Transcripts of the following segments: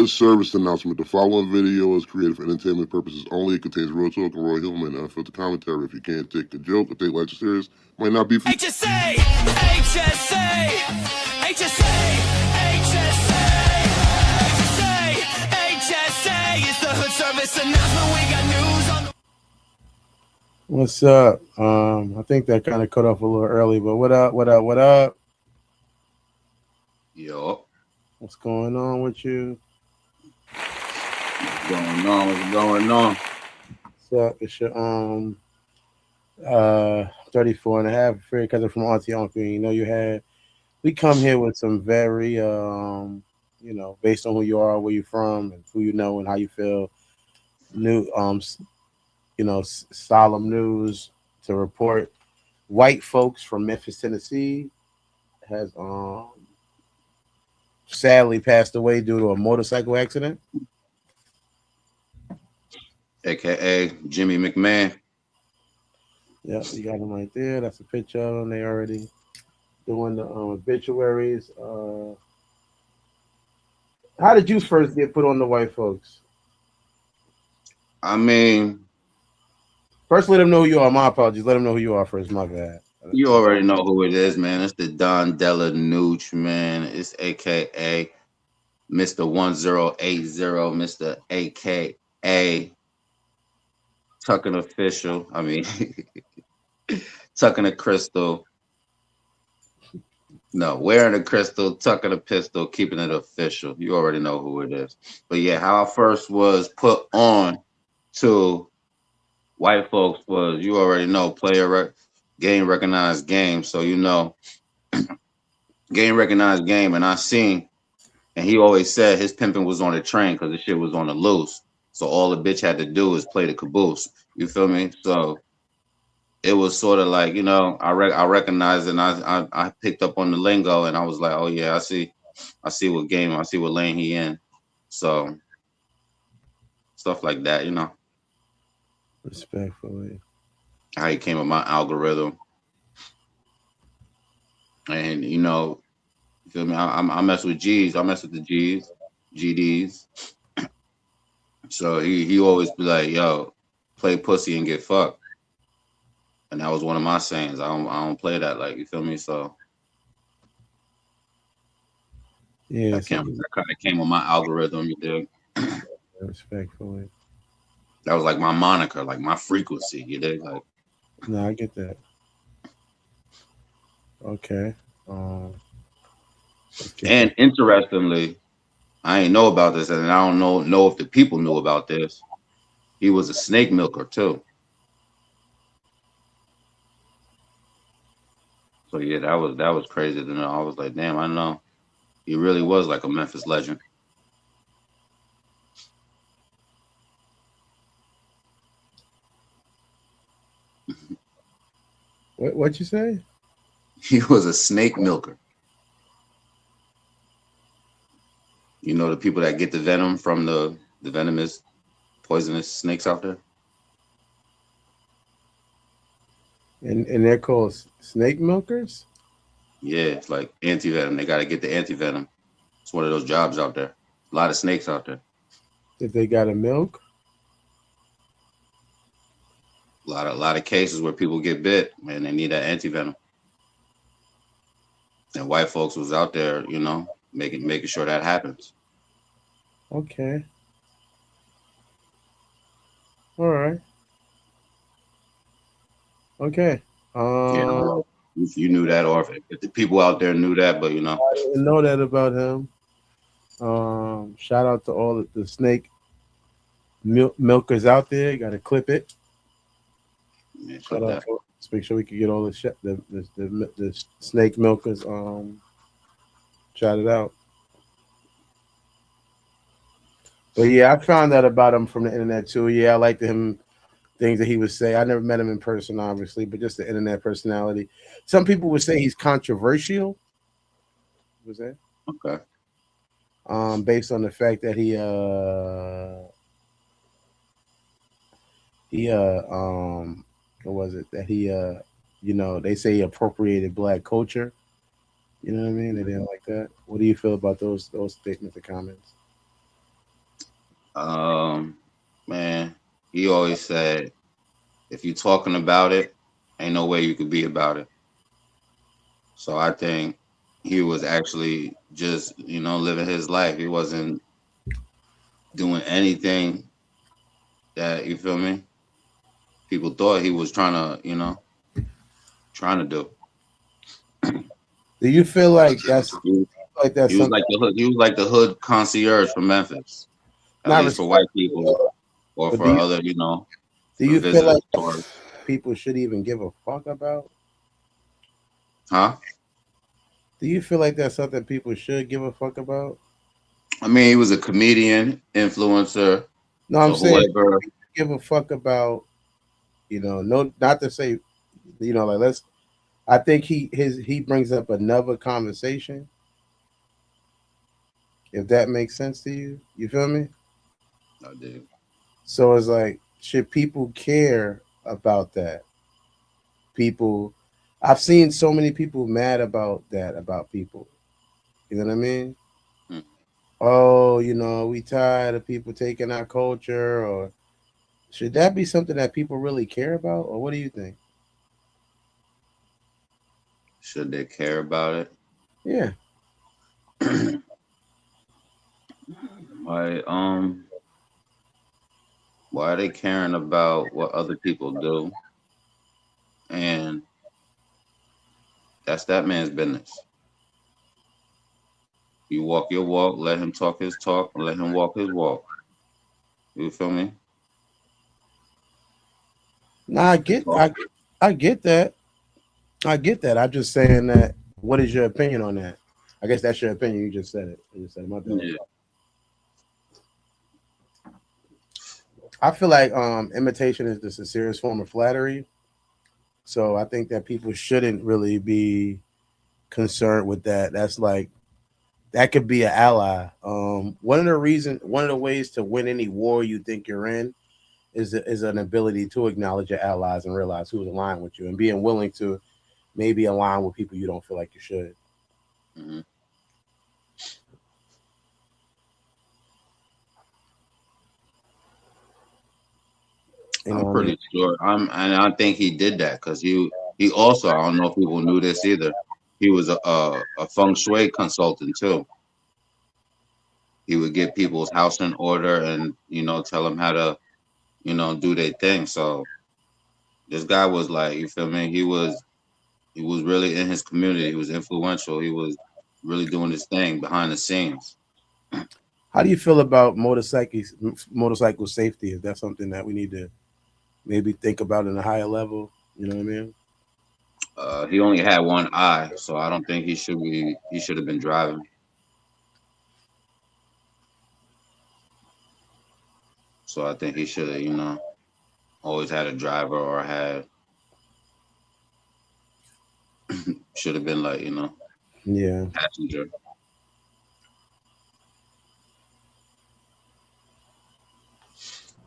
service announcement. The following video is created for entertainment purposes only. It contains real talk and Roy Hillman and unfiltered commentary. If you can't take a joke or take life too serious, might not be for you. HSA, HSA, HSA, HSA, HSA, HSA. It's the hood service announcement. We got news on the. What's up? I think that kind of cut off a little early, but what up? What up? What up? Yo, What's going on with you? what's going on? What's going on? What's up? It's your 34 and a half free cousin from Auntie Uncle. You know we come here with some very based on who you are, where you're from, and who you know and how you feel. New solemn news to report. White Folkz from Memphis, Tennessee has sadly passed away due to a motorcycle accident. AKA Jimmy McMahon. Yeah, you got him right there. That's a picture of him. They already doing the obituaries. How did you first get put on the White Folkz? I mean, First, let them know who you are. My apologies. Let them know who you are first. My bad. you already know who it is, man. It's the Don Della Nooch, man. It's AKA Mr. 1080, Mr. AKA Tucking Official. I mean, Tucking a Crystal. No, wearing a crystal, tucking a pistol, keeping it official. You already know who it is. But yeah, how I first was put on to White Folkz was, you already know, game recognized game. So you know, game recognized game. And I seen, and he always said his pimping was on the train because the shit was on the loose. So all the bitch had to do is play the caboose. You feel me? So it was sort of like, you know, I recognized it, and I picked up on the lingo, and I was like, oh yeah, I see what game, I see what lane he in. So stuff like that, you know. Respectfully. How he came with my algorithm. And you know, you feel me? I mess with G's, I mess with the G's, GDs. So he always be like, yo, play pussy and get fucked. And that was one of my sayings. I don't play that, like, you feel me? So Yeah, that kind of came with my algorithm, you dig? respectfully. That was like my moniker, like my frequency, you dig? Like, No, I get that. Okay. and interestingly, I ain't know about this, and I don't know if the people knew about this. He was a snake milker too. So yeah, that was crazy to know. I was like, damn, I know. He really was like a Memphis legend. What you say? He was a snake milker. You know, the people that get the venom from the venomous, poisonous snakes out there? And they're called snake milkers? Yeah, it's like anti-venom. They got to get the anti-venom. It's one of those jobs out there. A lot of snakes out there. If they got a milk? A lot of cases where people get bit and they need that anti-venom. And White Folkz was out there, you know, making sure that happens. Okay. All right. Okay. If you knew that, or if the people out there knew that, but you know, I didn't know that about him. Shout out to all the snake milkers out there. You got to clip it. yeah, Shout out. Let's make sure we can get all the snake milkers. Shout it out. But yeah, I found out about him from the internet too. Yeah, I liked him. Things that he would say. I never met him in person, obviously, but just the internet personality. Some people would say he's controversial. What was that? Okay. Based on the fact that what was it? That they say he appropriated black culture. You know what I mean? They didn't like that. What do you feel about those statements and comments? Man, he always said, if you talking about it, ain't no way you could be about it. So I think he was actually just, living his life. He wasn't doing anything that, you feel me? People thought he was trying to do. Do you feel like that's He, like that's he was like something the hood. He was like the hood concierge from Memphis, at not least for white people respectful, or but for other, do for you feel visitors, like tourists. people should even give a fuck about? Huh? Do you feel like that's something people should give a fuck about? I mean, he was a comedian, influencer. No, I'm So saying whoever, give a fuck about, no, not to say, like let's. I think he brings up another conversation. If that makes sense to you, you feel me? I did. So it's like, should people care about that? People, I've seen so many people mad about that about people. You know what I mean? Hmm. Oh, we tired of people taking our culture, or should that be something that people really care about, or what do you think? Should they care about Yeah, it? Why why are they caring about what other people do? And that's that man's business. You walk your walk, let him talk his talk, and let him walk his walk. You feel me? nah, I get that. I get that. I'm just saying that. What is your opinion on that? I guess that's your opinion. You just said it. You just said it. My bad. Yeah. I feel like imitation is the sincerest form of flattery. So I think that people shouldn't really be concerned with that. That's like that could be an ally. One of the ways to win any war you think you're in is an ability to acknowledge your allies and realize who's aligned with you and being willing to maybe align with people you don't feel like you should. Hmm. You know I'm what I mean? pretty sure. And I think he did that because he also, I don't know if people knew this either. He was a feng shui consultant too. He would get people's house in order and tell them how to do their thing. So this guy was like, you feel me? He was really in his community. He was influential. He was really doing his thing behind the scenes. How do you feel about motorcycle safety? Is that something that we need to maybe think about in a higher level? You know what I mean? He only had one eye, so I don't think he should have been driving. So I think he should have, always had a driver or had should have been like, Yeah. passenger.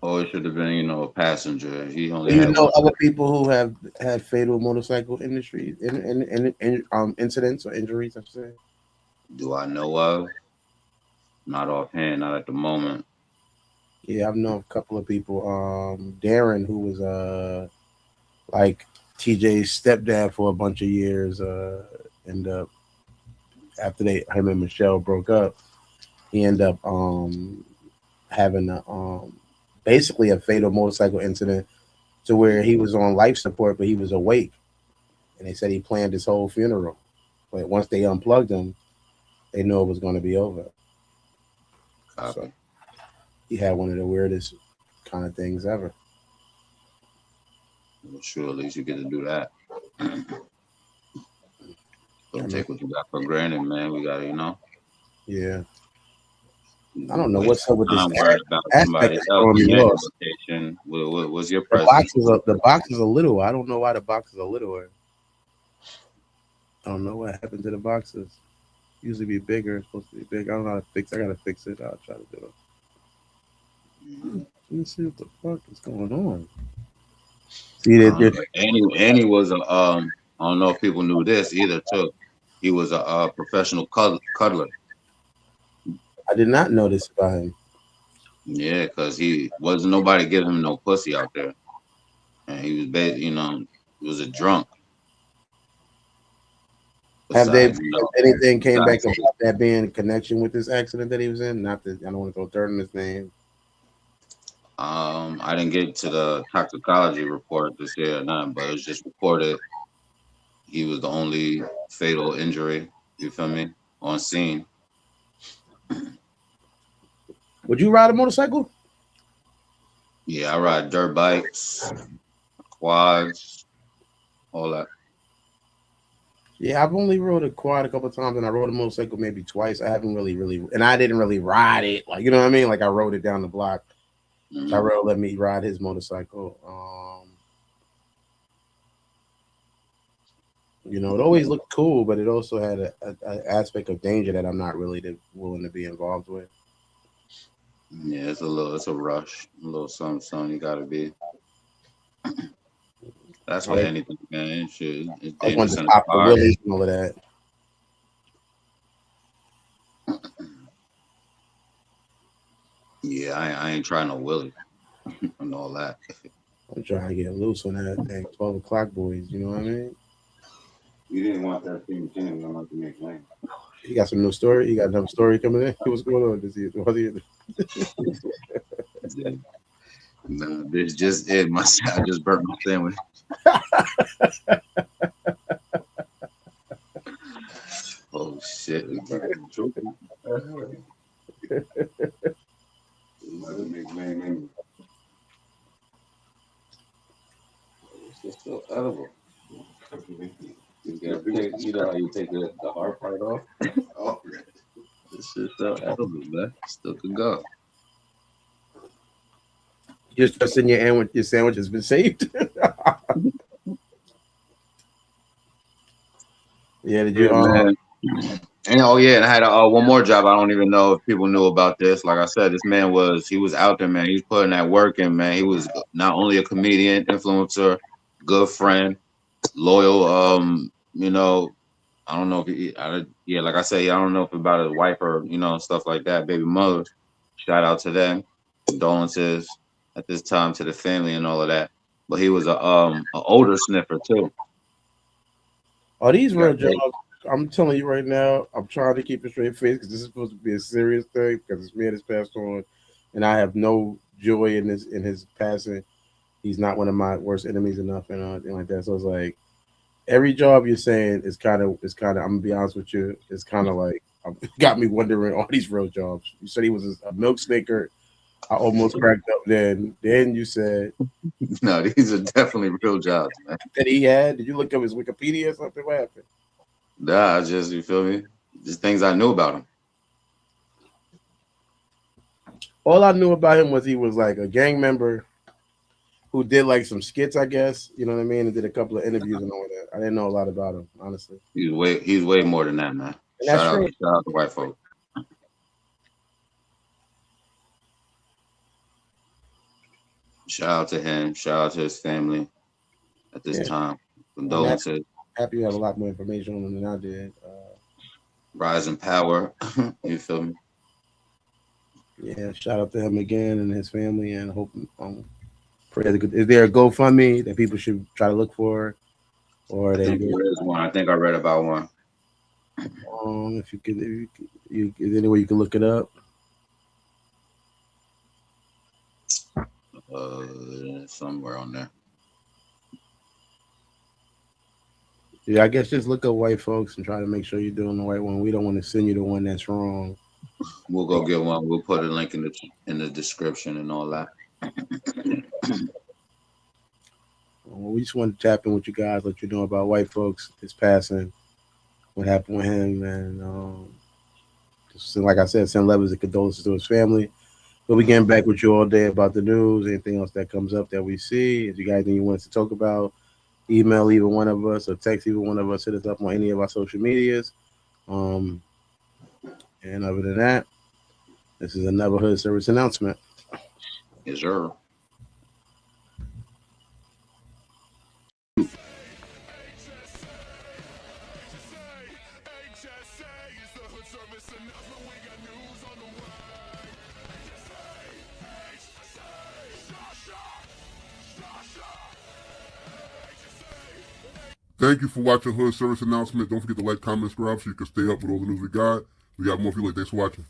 Always should have been, a passenger. He only Do you had know one. other people who have had fatal motorcycle industry incidents or injuries? I should say. Do I know of? Not offhand, not at the moment. Yeah, I've known a couple of people. Darren, who was like TJ's stepdad for a bunch of years, and after him and Michelle broke up, he ended up having basically a fatal motorcycle incident to where he was on life support, but he was awake, and they said he planned his whole funeral. But once they unplugged him, they knew it was going to be over. So Copy. he had one of the weirdest kind of things ever. Well, sure, at least you get to do that. I Don't mean, take what you got for granted, man. We gotta, yeah, I don't know what's waste up with this time worried about aspect somebody that's else throwing me off. rehabilitation. Was your The presence? boxes are little. I don't know why the boxes are littler. I don't know what happened to the boxes. Usually be bigger. It's supposed to be big. I don't know how to fix. I gotta fix it. I'll try to do it. Let me see what the fuck is going on. See I that don't know. Annie was a I don't know if people knew this either too. He was a professional cuddler. I did not know this about him. Yeah, because he wasn't nobody giving him no pussy out there, and he was, he was a drunk. Have they Besides, anything came back besides, about that being in connection with this accident that he was in? Not that I don't want to throw dirt in his name. I didn't get to the toxicology report this year or nothing, but it was just reported he was the only fatal injury. You feel me? On scene. Would you ride a motorcycle? Yeah, I ride dirt bikes, quads, all that. Yeah, I've only rode a quad a couple of times, and I rode a motorcycle maybe twice. I haven't really, and I didn't really ride it, like you know what I mean. Like I rode it down the block. Mm-hmm. Tyrell let me ride his motorcycle. You know, it always looked cool, but it also had a aspect of danger that I'm not really willing to be involved with. Yeah, it's a rush, a little something you gotta be. That's I what like anything, man. Shit, it's I wanted dangerous to in the pop the car. willies and all of that. Yeah, I ain't trying no willy and all that. I'm trying to get loose on that thing. 12 o'clock boys, you know what I mean? You didn't want that thing changed. I want to make lane. You got some new story? You got another story coming in? What's going on? Yeah. No, this just it. I just burnt my sandwich. Oh shit! It's just so edible. You gotta take, you know how you take the hard part off? Oh, this is so edible, man. Still can go. Just trusting your sandwich has been saved. Yeah, did you Man. And oh yeah, and I had one more job. I don't even know if people knew about this. Like I said, this man he was out there, man. He was putting that work in, man. He was not only a comedian, influencer, good friend, loyal. I don't know if like I said, I don't know if about his wife or stuff like that, baby mother. Shout out to them, condolences at this time to the family and all of that. But he was a older sniffer too. Are these He got real jobs? I'm telling you right now, I'm trying to keep a straight face because this is supposed to be a serious thing because this man has passed on, and I have no joy in his passing. He's not one of my worst enemies enough and anything like that. So it's like every job you're saying is kind of. I'm gonna be honest with you. It's kind of like got me wondering all these real jobs. You said he was a milk snaker. I almost cracked up. Then you said No, these are definitely real jobs, man. that he had. Did you look up his Wikipedia or something? What happened? Nah, you feel me? Just things I knew about him. All I knew about him was he was like a gang member who did like some skits, I guess. You know what I mean? And did a couple of interviews and all that. I didn't know a lot about him, honestly. He's way more than that, man. And that's true. Shout out to White Folkz. Shout out to him. Shout out to his family at this time. Condolences. Happy you have a lot more information on him than I did. Rise in power. You feel me? Yeah, shout out to him again and his family, and hope pray. Is there a GoFundMe that people should try to look for, or There is one. I think I read about one. If is there any way you can look it up? Somewhere on there. Yeah, I guess just look up White Folkz and try to make sure you're doing the right one. We don't want to send you the one that's wrong. We'll go get one. We'll put a link in the description and all that. Well, we just want to tap in with you guys, let you know about White Folkz, his passing, what happened with him, and just like I said, send levels and condolences to his family. We'll be getting back with you all day about the news, anything else that comes up that we see. If you got anything you want us to talk about, email either one of us or text either one of us. Hit us up on any of our social medias. And other than that, this is another Hood Service announcement. Yes, sir. Thank you for watching Hood Service Announcement. Don't forget to like, comment, subscribe so you can stay up with all the news we got. We got more for you later. Thanks for watching.